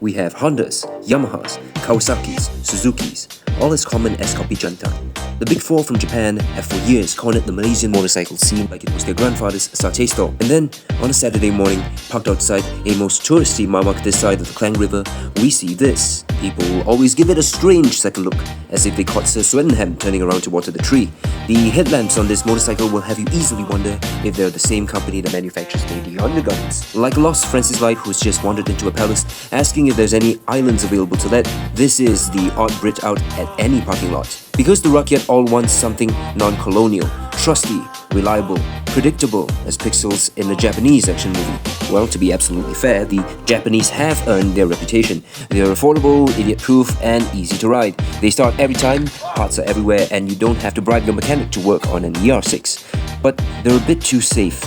We have Hondas, Yamahas, Kawasaki's, Suzuki's, all as common as kopi jantan. The big four from Japan have for years cornered the Malaysian motorcycle scene like it was their grandfather's satay store. And then, on a Saturday morning, parked outside a most touristy mamak this side of the Klang River, we see this. People always give it a strange second look, as if they caught Sir Swedenham turning around to water the tree. The headlamps on this motorcycle will have you easily wonder if they're the same company that manufactures the underguns. Like a lost Francis Light who's just wandered into a palace, asking if there's any islands available to let, this is the odd Brit out at any parking lot. Because the Rakyat all wants something non-colonial, trusty, reliable, predictable as pixels in the Japanese action movie. Well, to be absolutely fair, the Japanese have earned their reputation. They are affordable, idiot-proof, and easy to ride. They start every time, parts are everywhere, and you don't have to bribe your mechanic to work on an ER6. But they're a bit too safe.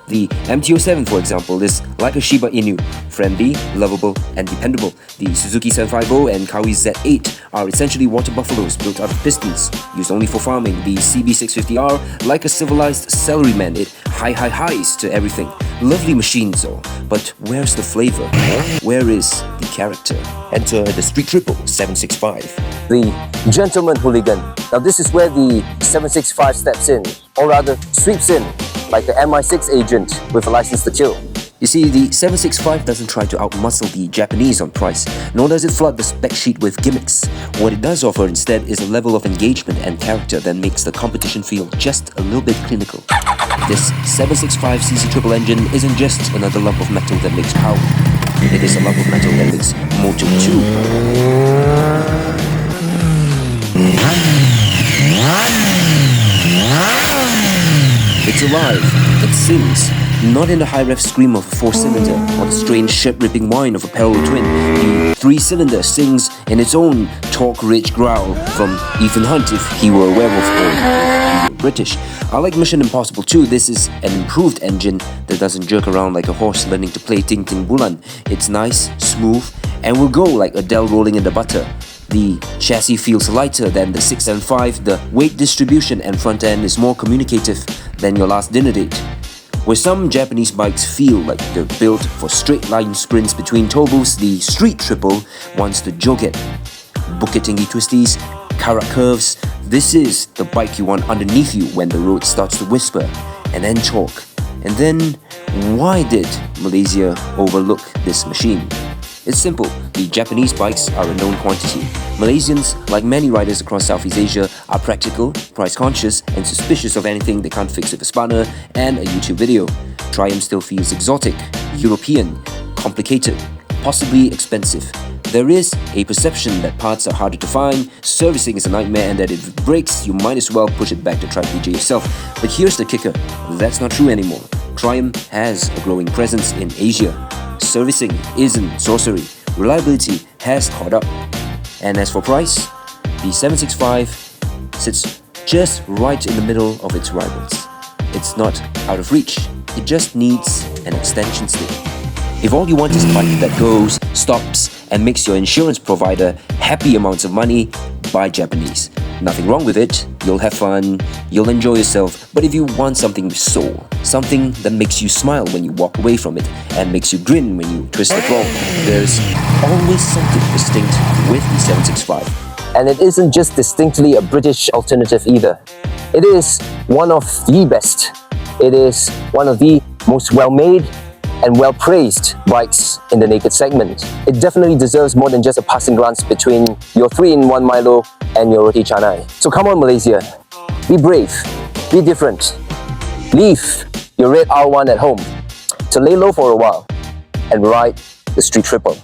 The MOTO2, for example, is like a Shiba Inu, friendly, lovable, and dependable. The Suzuki 750 and Kawi's Z8 are essentially water buffaloes built out of pistons, used only for farming. The CB650R, like a civilized salaryman, it highs to everything. Lovely machines all, but where's the flavor? Where is the character? Enter the Street Triple 765. The Gentleman Hooligan. Now this is where the 765 steps in, or rather sweeps in, like an MI6 agent with a license to kill. You see, the 765 doesn't try to outmuscle the Japanese on price, nor does it flood the spec sheet with gimmicks. What it does offer instead is a level of engagement and character that makes the competition feel just a little bit clinical. This 765cc triple engine isn't just another lump of metal that makes power. It is a lump of metal that makes MOTO2 power. It's alive, it sings, not in the high-ref scream of a 4-cylinder or the strange ship-ripping whine of a parallel twin. The 3-cylinder sings in its own torque-rich growl from Ethan Hunt if he were a werewolf or British. Unlike Mission Impossible 2, this is an improved engine that doesn't jerk around like a horse learning to play Ting Bulan. It's nice, smooth, and will go like Adele rolling in the butter. The chassis feels lighter than the 675, the weight distribution and front end is more communicative than your last dinner date. Where some Japanese bikes feel like they're built for straight line sprints between toe booths, the Street Triple wants to joget. Bukit Tinggi twisties, karak curves, this is the bike you want underneath you when the road starts to whisper, and then talk. And then, why did Malaysia overlook this machine? It's simple, the Japanese bikes are a known quantity. Malaysians, like many riders across Southeast Asia, are practical, price-conscious, and suspicious of anything they can't fix with a spanner and a YouTube video. Triumph still feels exotic, European, complicated, possibly expensive. There is a perception that parts are harder to find, servicing is a nightmare, and that if it breaks, you might as well push it back to Triumph PJ yourself. But here's the kicker, that's not true anymore. Triumph has a growing presence in Asia. Servicing isn't sorcery. Reliability has caught up. And as for price, the 765 sits just right in the middle of its rivals. It's not out of reach, it just needs an extension stick. If all you want is a bike that goes, stops, and makes your insurance provider happy amounts of money, buy Japanese. Nothing wrong with it, you'll have fun, you'll enjoy yourself, but if you want something with soul, something that makes you smile when you walk away from it, and makes you grin when you twist the floor, there's always something distinct with the 765. And it isn't just distinctly a British alternative either. It is one of the best. It is one of the most well-made and well-praised bikes in the naked segment. It definitely deserves more than just a passing glance between your 3-in-1 Milo and your roti canai. So come on Malaysia, be brave, be different. Leave your red R1 at home to lay low for a while and ride the Street Triple.